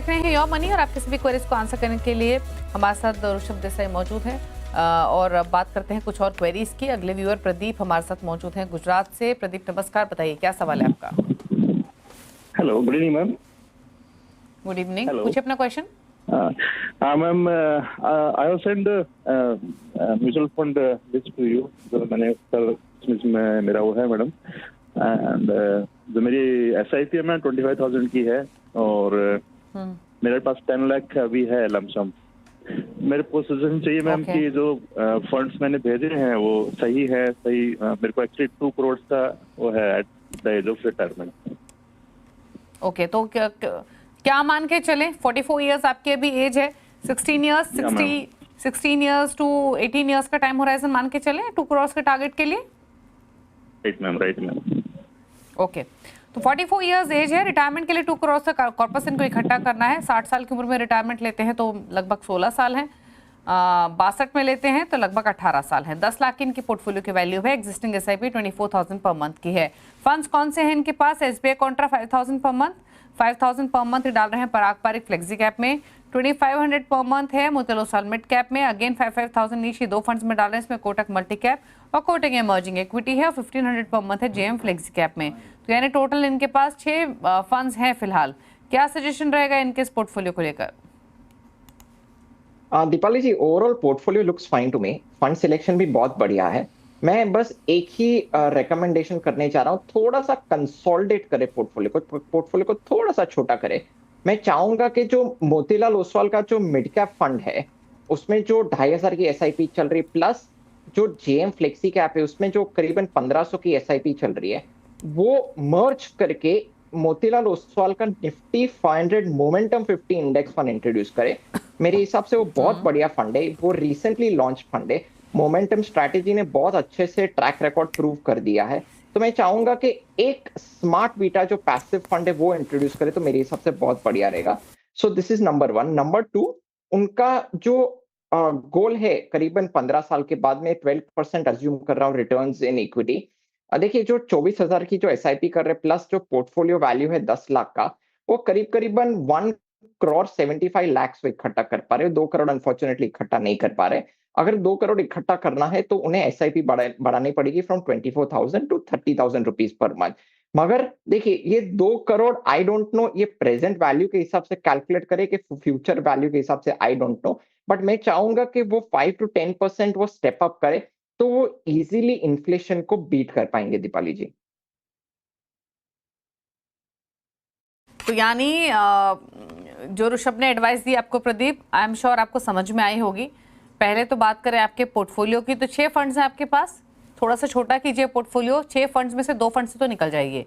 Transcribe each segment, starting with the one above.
देख रहे हैं योर मनी और आपके सभी क्वेरीज को आंसर करने के लिए हमारे साथ ऋषभ देसाई मौजूद हैं और अब बात करते हैं कुछ और क्वेरीज की। अगले व्यूअर प्रदीप हमारे साथ मौजूद हैं गुजरात से। प्रदीप नमस्कार, बताइए क्या सवाल है आपका। Hello, good evening ma'am. Good evening, पूछिए अपना question. Ma'am, I have send mutual fund list to you. जो मैंने कल इसमें मेरा वो है मैडम, एंड जो मेरी SIP है मैम 25,000 की है और मेरे पास 10 लाख अभी है लमसम। मेरे को सजेशन चाहिए मैम कि जो फंड्स मैंने भेजे हैं वो सही है। मेरे को एक्चुअली 2 करोड़ का वो है at the age of retirement. Okay, तो क्या मान के चले? 44 इयर्स आपकी अभी एज है, 16 इयर्स टू 18 इयर्स का टाइम होराइजन मान के चले 2 करोड़ के टारगेट के लिए। Right ma'am. ओके, तो 44 इयर्स एज है, रिटायरमेंट के लिए 2 करोड़ से कॉर्पस इनको इकट्ठा करना है। 60 साल की उम्र में रिटायरमेंट लेते हैं तो लगभग 16 साल है, 62 में लेते हैं तो लगभग 18 साल है। 10 लाख की इनकी पोर्टफोलियो की वैल्यू है। एग्जिस्टिंग SIP 24,000 पर मंथ की है। फंड्स कौन से हैं इनके पास? SBI Contra 5,000 per month, 5,000 per month डाल रहे हैं पराग पारिक फ्लेक्सी कैप में। 2,500 पर मंथ है मोतीलाल ओसवाल मिड कैप में। अगेन 5,000 नीचे 2 फंड्स में डाल रहे हैं, इसमें कोटक मल्टी कैप और कोटक इमर्जिंग इक्विटी है और 1,500 पर मंथ है JM फ्लेक्सी कैप में। तो यानी टोटल इनके पास 6 फंड्स हैं फिलहाल। क्या सजेशन रहेगा इनके इस पोर्टफोलियो को लेकर? Deepali ji, overall portfolio looks fine to me. Fund selection भी बहुत बढ़िया है। मैं बस एक ही रिकमेंडेशन करने जा रहा हूँ, थोड़ा सा कंसोलिडेट करे पोर्टफोलियो को थोड़ा सा छोटा करे। मैं चाहूंगा कि जो मोतीलाल ओसवाल का जो मिड कैप फंड है उसमें जो 2,500 की SIP चल रही प्लस जो JM फ्लेक्सी कैप है उसमें जो करीबन 1,500 की SIP चल रही है, वो मर्ज करके मोतीलाल ओसवाल का Nifty 500 momentum 50 index fund introduce करे। मेरे हिसाब से वो बहुत बढ़िया फंड है। वो रिसेंटली लॉन्च फंड है। मोमेंटम स्ट्रैटेजी ने बहुत अच्छे से ट्रैक रिकॉर्ड प्रूव कर दिया है। तो मैं चाहूंगा कि एक स्मार्ट बीटा जो पैसिव फंड है वो इंट्रोड्यूस करे तो मेरे हिसाब से बहुत बढ़िया रहेगा। So this is number 1। Number 2, उनका जो गोल है करीबन 15 साल के बाद में 12% अज्यूम कर रहा हूँ रिटर्न्स इन इक्विटी। देखिए, जो 24,000 की जो SIP कर रहे प्लस जो पोर्टफोलियो वैल्यू है 10 लाख का, वो करीबन 1 करोड़ 75 लाख इकट्ठा कर पा रहे। 2 करोड़ अनफॉर्चुनेटली इकट्ठा नहीं कर पा रहे। अगर 2 करोड़ इकट्ठा करना है तो उन्हें SIP बढ़ानी पड़ेगी from 24,000 to 30,000 rupees per month. मगर देखिए, ये 2 करोड़ आई डोंट नो ये प्रेजेंट वैल्यू के हिसाब से कैलकुलेट करे कि फ्यूचर वैल्यू के हिसाब से आई डोंट नो, बट मैं चाहूंगा कि वो 5 to 10% वो स्टेप अप करे तो वो इजीली इन्फ्लेशन को बीट कर पाएंगे। दीपाली जी, तो यानी जो ऋषभ ने एडवाइस दी आपको प्रदीप, आई एम श्योर आपको समझ में आई होगी। पहले तो बात करें आपके पोर्टफोलियो की, तो 6 फंड्स हैं आपके पास। थोड़ा सा छोटा कीजिए पोर्टफोलियो। 6 फंड्स में से 2 फंड्स से तो निकल जाइए,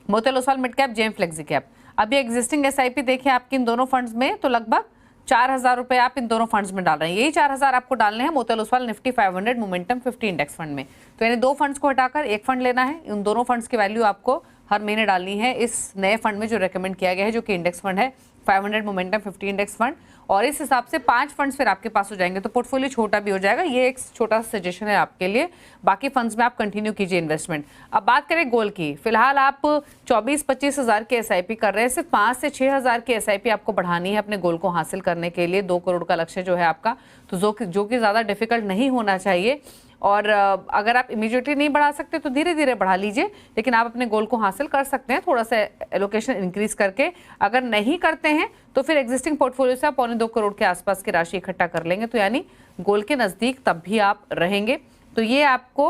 Motilal Oswal mid cap, JM flexi cap. अभी एग्जिस्टिंग SIP देखिए आपकी इन दोनों फंड्स में, तो लगभग 4,000 रुपए आप इन दोनों फंड्स में डाल रहे हैं। यही 4,000 आपको डालने हैं Motilal Oswal Nifty 500 momentum 50 index fund में। तो यानी 2 फंड्स को हटाकर एक फंड लेना है। उन दोनों फंड्स की वैल्यू आपको हर महीने डालनी है इस नए फंड में जो रेकमेंड किया गया है, जो कि इंडेक्स फंड है 500 मोमेंटम 50 इंडेक्स फंड। और इस हिसाब से 5 फंड्स फिर आपके पास हो जाएंगे, तो पोर्टफोलियो छोटा भी हो जाएगा। ये एक छोटा सा सजेशन है आपके लिए। बाकी फंड्स में आप कंटिन्यू कीजिए इन्वेस्टमेंट। अब बात करें गोल की, फिलहाल आप 24-25 हज़ार की SIP कर रहे हैं। सिर्फ 5 से 6 हज़ार की SIP आपको बढ़ानी है अपने गोल को हासिल करने के लिए। 2 करोड़ का लक्ष्य जो है आपका, तो जो कि ज़्यादा डिफिकल्ट नहीं होना चाहिए। और अगर आप इमीडिएटली नहीं बढ़ा सकते तो धीरे धीरे बढ़ा लीजिए, लेकिन आप अपने गोल को हासिल कर सकते हैं थोड़ा सा एलोकेशन इंक्रीज करके। अगर नहीं करते हैं तो फिर एग्जिस्टिंग पोर्टफोलियो से आप 2.25 करोड़ के आसपास की राशि इकट्ठा कर लेंगे, तो यानी गोल के नज़दीक तब भी आप रहेंगे। तो ये आपको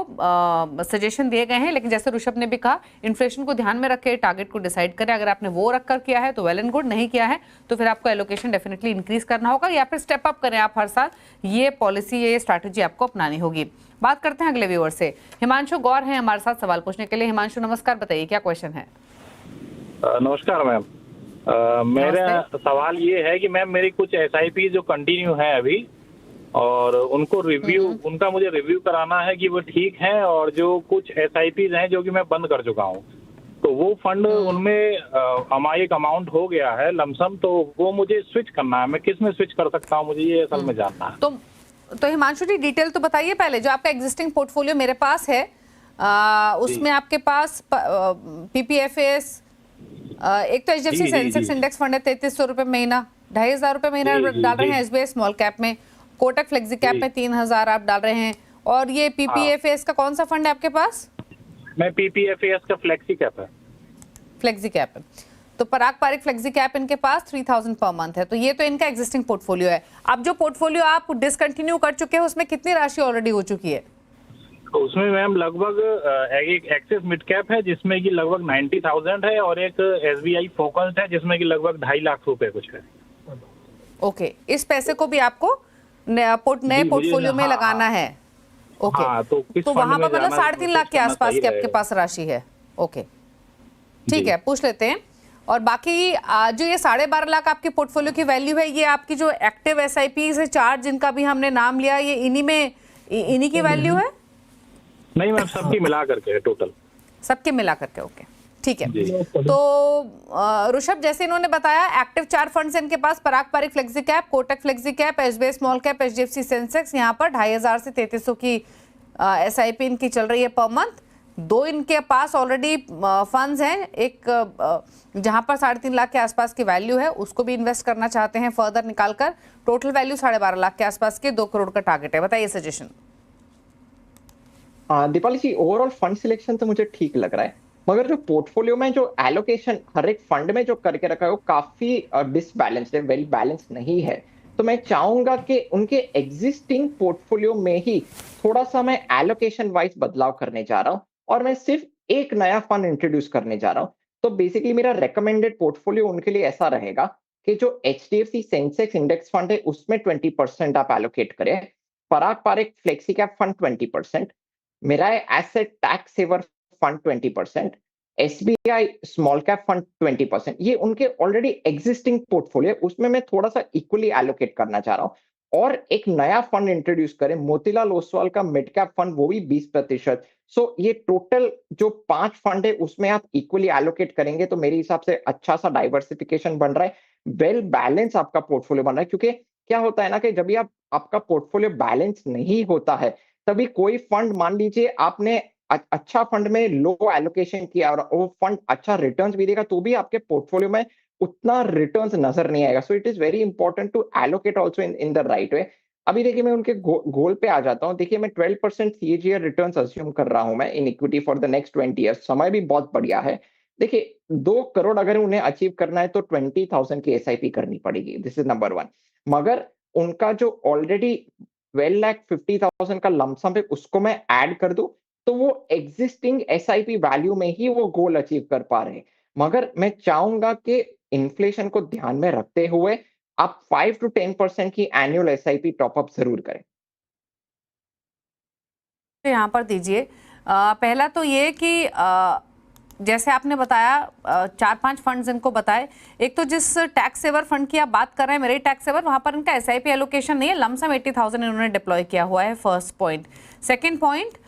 सजेशन दिए गए हैं। लेकिन जैसे ऋषभ ने भी कहा, इन्फ्लेशन को ध्यान में रख के टारगेट को डिसाइड करें। अगर आपने वो रखकर किया है तो वेल एंड गुड, नहीं किया है तो फिर आपको एलोकेशन डेफिनेटली इंक्रीज करना होगा या फिर स्टेप अप करें आप हर साल। ये पॉलिसी, ये स्ट्रैटेजी आपको अपनानी होगी। बात करते हैं अगले व्यूअर से। हिमांशु गौर हैं हमारे साथ सवाल पूछने के लिए। हिमांशु नमस्कार, बताइए क्या क्वेश्चन है? नमस्कार मैम। मेरा सवाल ये है कि मैम मेरी कुछ SIP जो कंटिन्यू है अभी, और उनको उनका मुझे रिव्यू कराना है कि वो ठीक है, और जो कुछ SIPs हैं जो कि मैं बंद कर चुका हूँ, तो वो फंड उनमें एक अमाउंट हो गया है लमसम, तो वो मुझे स्विच करना है। मैं किस में स्विच कर सकता हूँ, मुझे ये असल में जानना है। तो हिमांशु जी डिटेल तो बताइए पहले। जो आपका एग्जिस्टिंग पोर्टफोलियो मेरे पास है उसमें आपके पास PPFAS, एक तो HDFC सेंसेक्स इंडेक्स फंड है 3,300 रुपये महीना, 2,500 रुपये महीना जी, डाल रहे जी। हैं एसबीआई स्मॉल कैप में, कोटक फ्लेक्सी कैप जी। में 3,000 आप डाल रहे हैं, और ये पीपीएफएस का कौन सा फंड है आपके पास? मैं पीपीएफएस का फ्लेक्सी कैप है। फ्लेक्सी कैप है, तो पराग पारिक फ्लेक्सी कैप इनके पास 3,000 पर मंथ है, तो ये तो इनका एग्जिस्टिंग पोर्टफोलियो है। अब जो पोर्टफोलियो आप डिसकंटिन्यू कर चुके हैं उसमें कितनी राशि ऑलरेडी हो चुकी है? तो उसमें मैम लगभग एक एक्सिस मिड कैप है जिसमें कि लगभग 90,000 है, और एक एसबीआई फोकस्ड है जिसमें कि लगभग 2.5 लाख रुपए कुछ है। ओके, इस पैसे को भी आपको नए मुझे पोर्टफोलियो में हाँ, लगाना हाँ। है। ओके, हाँ, तो किस तो फंड वहां में पर मतलब जाना 3.5 लाख के करना आसपास सही की आपके रहेगा? पास राशि है। ओके, ठीक जी। है, पूछ लेते हैं। और बाकी जो ये 12.5 लाख आपके पोर्टफोलियो की वैल्यू है, ये आपकी जो एक्टिव एसआईपी से 4 जिनका भी हमने नाम लिया, ये इन्हीं की वैल्यू है? नहीं मैम, सबकी मिला करके है टोटल। सबके मिला करके, ओके, ठीक है। जी। तो ऋषभ, जैसे इन्होंने बताया, एक्टिव 4 फंड्स इनके पास, Parag Parikh flexi cap, Kotak flexi cap, SBI small cap, HDFC Sensex, यहाँ पर 2,500 से 3,300 की एसआईपी इनकी चल रही है पर मंथ। 2 इनके पास ऑलरेडी फंड्स हैं, एक जहां पर 3.5 लाख के आसपास की वैल्यू है, उसको भी इन्वेस्ट करना चाहते हैं फर्दर निकालकर। टोटल वैल्यू 12.5 लाख के आसपास के 2 करोड़ का टारगेट है। बताइए suggestion. Deepali ji, overall fund selection तो मुझे ठीक लग रहा है, मगर जो पोर्टफोलियो में जो एलोकेशन हर एक फंड में जो करके रखा है वो काफी डिसबैलेंस्ड है, वेल बैलेंस नहीं है। तो मैं चाहूंगा कि उनके एग्जिस्टिंग पोर्टफोलियो में ही थोड़ा सा मैं एलोकेशन वाइज बदलाव करने जा रहा हूँ, और मैं सिर्फ एक नया फंड इंट्रोड्यूस करने जा रहा हूँ। तो बेसिकली मेरा रेकमेंडेड पोर्टफोलियो उनके लिए ऐसा रहेगा कि जो एचडीएफसी सेंसेक्स इंडेक्स फंड है उसमें 20% आप एलोकेट करें, Parag Parikh flexi cap fund 20%, मेरा asset tax saver fund 20%, SBI small cap fund 20%। ये उनके ऑलरेडी एग्जिस्टिंग पोर्टफोलियो, उसमें मैं थोड़ा सा इक्वली एलोकेट करना चाह रहा हूँ, और एक नया फंड इंट्रोड्यूस करें, मोतीलाल ओसवाल का मिड कैप फंड, वो भी 20%। सो ये टोटल जो 5 फंड है उसमें आप इक्वली एलोकेट करेंगे तो मेरे हिसाब से अच्छा सा डाइवर्सिफिकेशन बन रहा है, वेल बैलेंस आपका पोर्टफोलियो बन रहा है। क्योंकि क्या होता है ना कि जब भी आपका पोर्टफोलियो बैलेंस नहीं होता है, तभी कोई फंड, मान लीजिए आपने अच्छा फंड में लो एलोकेशन किया और वो फंड अच्छा रिटर्न्स भी देगा, तो भी आपके पोर्टफोलियो में उतना रिटर्न्स नजर नहीं आएगा। So it is very important to allocate also in the right way. अभी देखिए मैं उनके गोल पे आ जाता हूँ। देखिए मैं 12% सीएजीआर रिटर्न्स अज्यूम कर रहा हूं मैं in equity for the next 20 years. समय भी बहुत बढ़िया है। देखिए 2 करोड़ अगर उन्हें अचीव करना है तो 20,000 की एसआईपी करनी पड़ेगी, दिस इज नंबर 1। मगर उनका जो ऑलरेडी 12,50,000 का लमसम है उसको मैं ऐड कर दूं तो वो एग्जिस्टिंग एसआईपी वैल्यू में ही वो गोल अचीव कर पा रहे हैं। मगर मैं चाहूंगा कि इन्फ्लेशन को ध्यान में रखते हुए आप 5 to 10% की एनुअल एसआईपी टॉपअप जरूर करें। यहाँ पर दीजिए। पहला तो ये कि जैसे आपने बताया 4-5 फंड्स इनको बताए। एक तो जिस टैक्स सेवर फंड की आप बात कर रहे हैं, मेरे टैक्स सेवर, वहां पर इनका एसआईपी एलोकेशन नहीं है, लमसम 80,000 इन्होंने डिप्लॉय किया हुआ है। First point. सेकंड पॉइंट,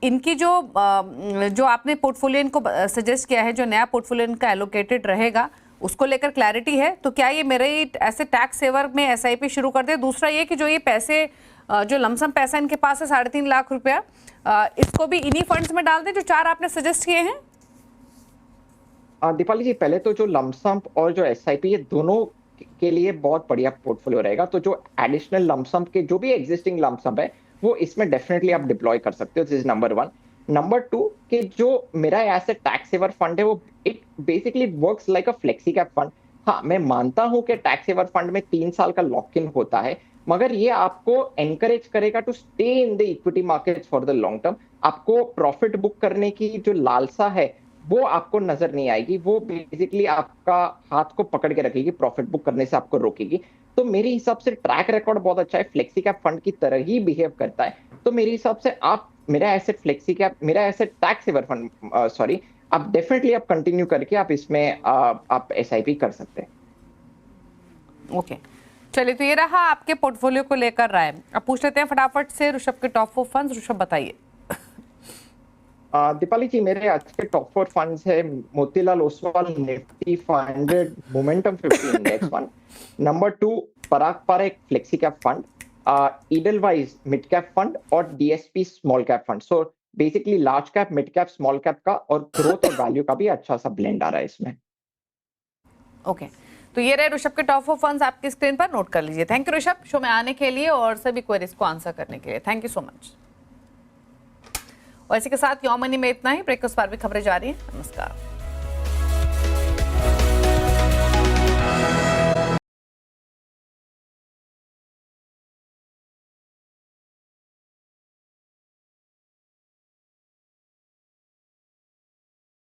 इनकी जो आपने पोर्टफोलियो इनको सजेस्ट किया है, जो नया पोर्टफोलियो इनका एलोकेटेड रहेगा, उसको लेकर क्लैरिटी है। तो क्या ये मेरे ऐसे टैक्स सेवर में एसआईपी शुरू कर दे? दूसरा ये कि जो ये पैसे, जो लमसम पैसा इनके पास है 3.5 लाख रुपया, इसको भी इन्हीं फंड्स में डाल दें जो 4 आपने सजेस्ट किए हैं? दीपाली जी, पहले तो जो लमसम और जो एसआईपी, ये दोनों के लिए बहुत बढ़िया पोर्टफोलियो रहेगा। तो जो एडिशनल लमसम के जो भी एग्जिस्टिंग लमसम है वो इसमें डेफिनेटली आप डिप्लॉय कर सकते हो। This is number 1। नंबर 2 कि जो मेरा एसेट टैक्स सेवर फंड है वो it basically works like a flexi cap fund. हाँ, मैं मानता हूं कि टैक्स सेवर फंड में 3 साल का लॉक इन होता है, मगर ये आपको एनकरेज करेगा to stay in the equity market for the long term. आपको प्रॉफिट बुक करने की जो लालसा है वो आपको नजर नहीं आएगी। वो बेसिकली आपका हाथ को पकड़ के रखेगी, प्रॉफिट बुक करने से आपको रोकेगी। तो मेरे हिसाब से ट्रैक रिकॉर्ड बहुत अच्छा है, फ्लेक्सी कैप फंड की तरह ही बिहेव करता है। तो मेरे हिसाब से आप मेरा एसेट फ्लेक्सी कैप, मेरा asset tax saver fund, sorry, आप डेफिनेटली आप कंटिन्यू करके आप इसमें आप एसआईपी कर सकते हैं। ओके, चलिए, तो ये रहा आपके पोर्टफोलियो को लेकर राय। अब पूछ लेते हैं फटाफट से ऋषभ के टॉप 4 फंड्स। ऋषभ बताइए। दीपाली जी, मेरे आज के टॉप 4 फंड्स है Motilal Oswal Nifty 500 momentum 50 index fund, number 2 Parag Parikh flexi cap fund, Edelweiss mid cap fund और DSP small cap fund. So basically large cap, mid cap, small cap का और ग्रोथ और वैल्यू का भी अच्छा सा ब्लेंड आ रहा है इसमें। ओके, तो ये रहे ऋषभ के टॉप 4 फंड्स, आपकी स्क्रीन पर नोट कर लीजिए। थैंक यू ऋषभ, शो में आने के लिए और सभी क्वेरीज को आंसर करने के लिए। Thank you so much. और इसी के साथ यो मनी में इतना ही। ब्रेक के उस पार भी खबरें जारी हैं। नमस्कार।